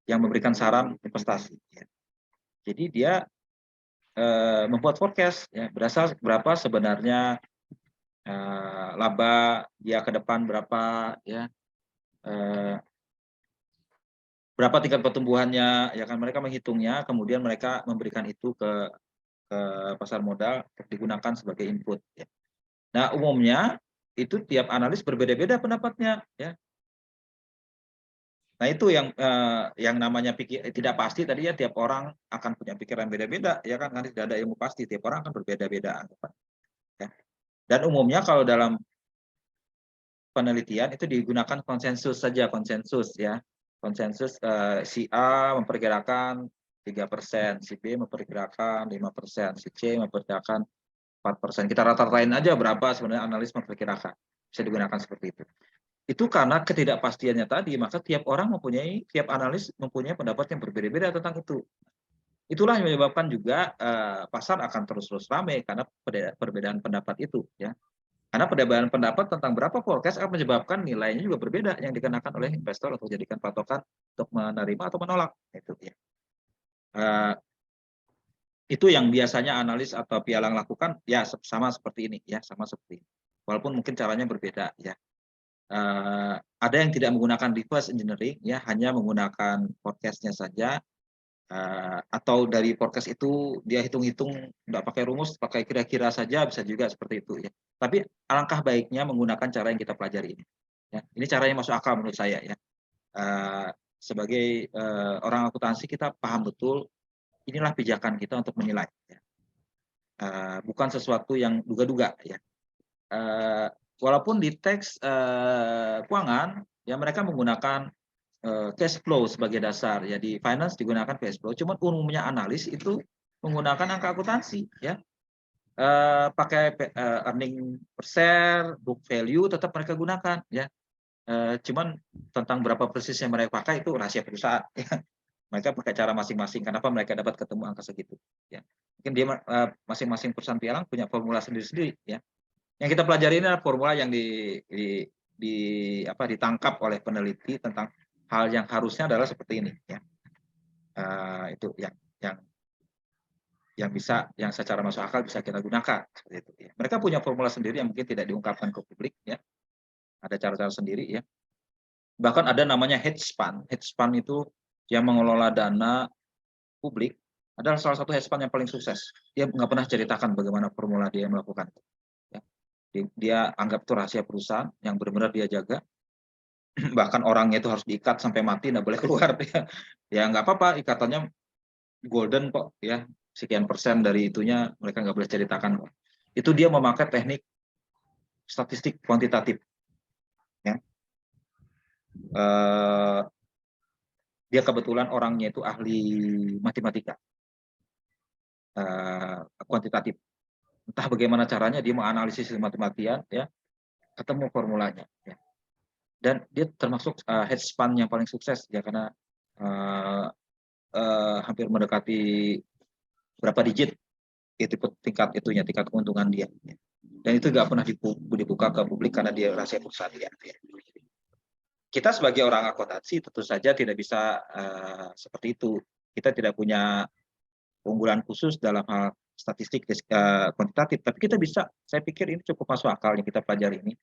yang memberikan saran investasi. Ya. Jadi dia membuat forecast, ya, berapa sebenarnya laba dia ke depan berapa, ya. Berapa tingkat pertumbuhannya, ya kan, mereka menghitungnya, kemudian mereka memberikan itu ke pasar modal untuk digunakan sebagai input. Ya. Nah, umumnya itu tiap analis berbeda-beda pendapatnya. Ya. Nah, itu yang namanya tidak pasti tadi ya, tiap orang akan punya pikiran beda-beda, ya kan, tidak ada ilmu pasti, tiap orang akan berbeda-beda. Ya. Dan umumnya kalau dalam penelitian itu digunakan konsensus saja, konsensus ya. Konsensus si A memperkirakan 3%, si B memperkirakan 5%, si C memperkirakan 4%. Kita rata-ratain aja berapa sebenarnya analis memperkirakan. Bisa digunakan seperti itu. Itu karena ketidakpastiannya tadi, maka tiap analis mempunyai pendapat yang berbeda-beda tentang itu. Itulah yang menyebabkan juga pasar akan terus-terus ramai karena perbedaan pendapat itu, ya. Karena perbedaan pendapat tentang berapa forecast akan menyebabkan nilainya juga berbeda yang dikenakan oleh investor untuk jadikan patokan untuk menerima atau menolak. Itu ya. Itu yang biasanya analis atau pialang lakukan, ya sama seperti ini, ya sama seperti ini. Walaupun mungkin caranya berbeda, ya. Ada yang tidak menggunakan reverse engineering, ya hanya menggunakan forecast-nya saja. Atau dari forecast itu dia hitung-hitung nggak pakai rumus, pakai kira-kira saja, bisa juga seperti itu ya. Tapi alangkah baiknya menggunakan cara yang kita pelajari ini. Ya, ini cara yang masuk akal menurut saya ya. Sebagai orang akuntansi kita paham betul inilah pijakan kita untuk menilai. Ya. Bukan sesuatu yang duga-duga ya. Walaupun di teks keuangan ya mereka menggunakan cash flow sebagai dasar. Ya di finance digunakan cash flow. Cuman umumnya analis itu menggunakan angka akuntansi, ya. Pakai earning per share, book value tetap mereka gunakan, ya. Cuman tentang berapa persis yang mereka pakai itu rahasia perusahaan. Ya. Mereka pakai cara masing-masing. Kenapa mereka dapat ketemu angka segitu? Ya. Mungkin dia masing-masing perusahaan pialang punya formula sendiri-sendiri, ya. Yang kita pelajari ini adalah formula yang ditangkap oleh peneliti tentang hal yang harusnya adalah seperti ini, ya. Itu yang secara masuk akal bisa kita gunakan seperti itu. Ya. Mereka punya formula sendiri yang mungkin tidak diungkapkan ke publik, ya. Ada cara-cara sendiri, ya. Bahkan ada namanya hedge fund. Hedge fund itu yang mengelola dana publik adalah salah satu hedge fund yang paling sukses. Dia nggak pernah ceritakan bagaimana formula dia melakukan itu. Ya. Dia anggap itu rahasia perusahaan yang benar-benar dia jaga. Bahkan orangnya itu harus diikat sampai mati, nggak boleh keluar. Ya nggak apa-apa, ikatannya golden kok, ya. Sekian persen dari itunya mereka nggak boleh ceritakan. Itu dia memakai teknik statistik kuantitatif. Ya. Dia kebetulan orangnya itu ahli matematika, kuantitatif. Entah bagaimana caranya dia menganalisis matematian, ya, ketemu formulanya. Ya. Dan dia termasuk hedge fund yang paling sukses, ya, karena hampir mendekati berapa digit itu tingkat keuntungan dia. Dan itu nggak pernah dibuka ke publik karena dia rahasia perusahaan dia. Kita sebagai orang akuntansi tentu saja tidak bisa seperti itu. Kita tidak punya keunggulan khusus dalam hal statistik kuantitatif, tapi kita bisa. Saya pikir ini cukup masuk akal yang kita pelajari ini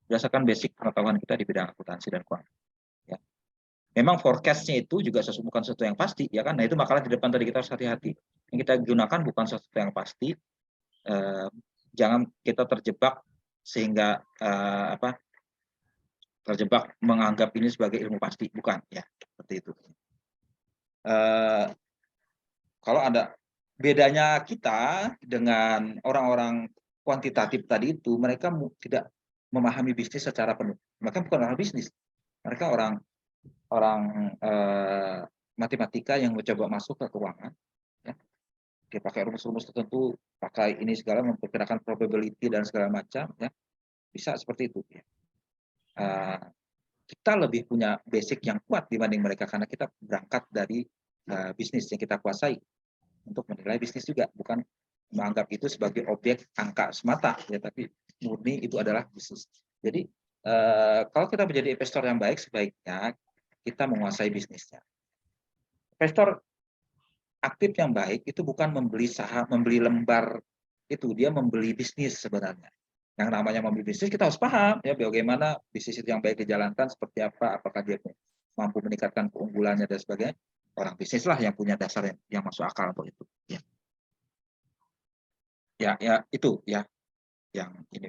berdasarkan basic pengetahuan kita di bidang akuntansi dan keuangan. Ya. Memang forecast-nya itu juga bukan sesuatu yang pasti, ya kan? Nah itu makalah di depan tadi kita harus hati-hati. Yang kita gunakan bukan sesuatu yang pasti. Jangan kita terjebak sehingga terjebak menganggap ini sebagai ilmu pasti, bukan, ya, seperti itu. Kalau ada bedanya kita dengan orang-orang kuantitatif tadi itu, mereka tidak memahami bisnis secara penuh. Mereka bukan orang bisnis, mereka orang matematika yang mencoba masuk ke keuangan, ya. dia pakai rumus-rumus tertentu, pakai ini segala memperkirakan probability dan segala macam, ya bisa seperti itu. Ya. Kita lebih punya basic yang kuat dibanding mereka karena kita berangkat dari bisnis yang kita kuasai untuk menilai bisnis juga, bukan menganggap itu sebagai objek angka semata, ya, tapi murni itu adalah bisnis. Jadi kalau kita menjadi investor yang baik, sebaiknya kita menguasai bisnisnya. Investor aktif yang baik itu bukan membeli saham, membeli lembar itu, dia membeli bisnis sebenarnya. Yang namanya membeli bisnis kita harus paham ya bagaimana bisnis itu yang baik dijalankan seperti apa, apakah dia mampu meningkatkan keunggulannya dan sebagainya. Orang bisnis lah yang punya dasar yang masuk akal untuk itu. Ya itu ya yang ini.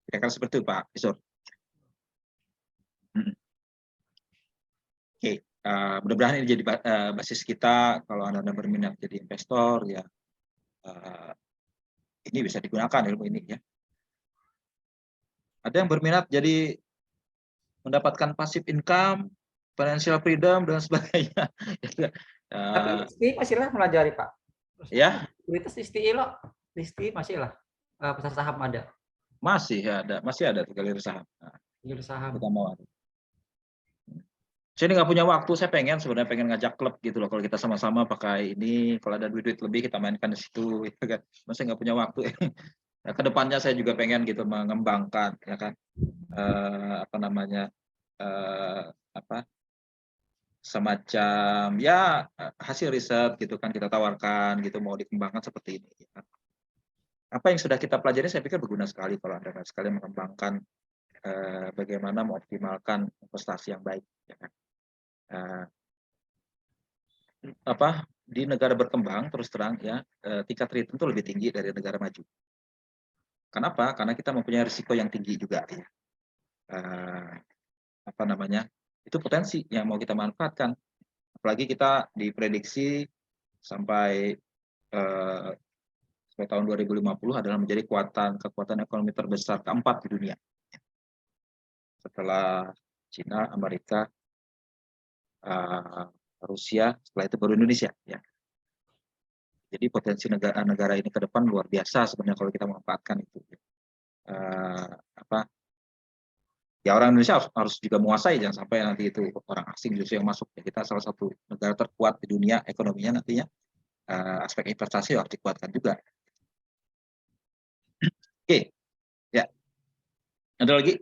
Kira-kira seperti itu Pak Isur. Oke, mudah-mudahan ini jadi basis kita kalau Anda berminat jadi investor ya. Ini bisa digunakan ilmu ini ya. Ada yang berminat jadi mendapatkan passive income, financial freedom dan sebagainya. Tapi Listi masihlah melajari Pak. Ya, Kualitas Listi masihlah pasar saham ada. masih ada galeri saham. Galeri saham. Kita mau. Saya nggak punya waktu, saya sebenarnya pengen ngajak klub gitu loh, kalau kita sama-sama pakai ini, kalau ada duit lebih kita mainkan di situ, gitu kan. Masa nggak punya waktu. Nah, kedepannya saya juga pengen gitu mengembangkan, ya kan, apa namanya, semacam ya hasil riset gitu kan kita tawarkan gitu, mau dikembangkan seperti ini. Ya kan. Apa yang sudah kita pelajari saya pikir berguna sekali kalau Anda sekali mengembangkan bagaimana mengoptimalkan investasi yang baik. Ya kan. Di negara berkembang terus terang ya tingkat return itu lebih tinggi dari negara maju. Kenapa? Karena kita mempunyai risiko yang tinggi juga ya. Itu potensi yang mau kita manfaatkan. Apalagi kita diprediksi sampai tahun 2050 adalah menjadi kekuatan ekonomi terbesar keempat di dunia. Setelah Cina, Amerika, Rusia, setelah itu baru Indonesia ya. Jadi potensi negara ini ke depan luar biasa sebenarnya kalau kita memanfaatkan itu. Ya orang Indonesia harus juga menguasai, jangan sampai nanti itu orang asing justru yang masuk. Ya, kita salah satu negara terkuat di dunia ekonominya nantinya, aspek investasi harus dikuatkan juga. Oke, ya. Ada lagi?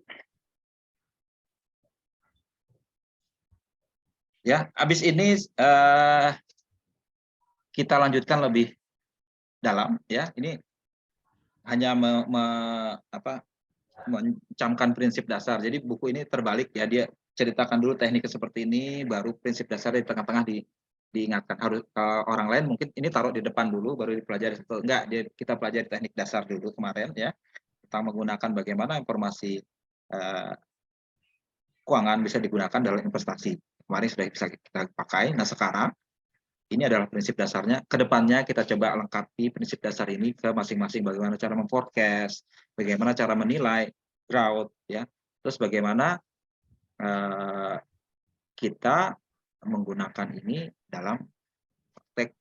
Ya, habis ini kita lanjutkan lebih dalam ya. Ini hanya mencamkan prinsip dasar. Jadi buku ini terbalik ya, dia ceritakan dulu tekniknya seperti ini, baru prinsip dasar di tengah-tengah diingatkan. Harus orang lain mungkin ini taruh di depan dulu baru dipelajari. Enggak, kita pelajari teknik dasar dulu kemarin ya. Kita menggunakan bagaimana informasi keuangan bisa digunakan dalam investasi. Kemarin sudah bisa kita pakai. Nah sekarang ini adalah prinsip dasarnya. Kedepannya kita coba lengkapi prinsip dasar ini ke masing-masing. Bagaimana cara memforecast, bagaimana cara menilai growth, ya. Terus bagaimana kita menggunakan ini dalam praktek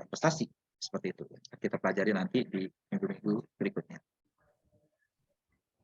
investasi seperti itu. Kita pelajari nanti di minggu-minggu berikutnya.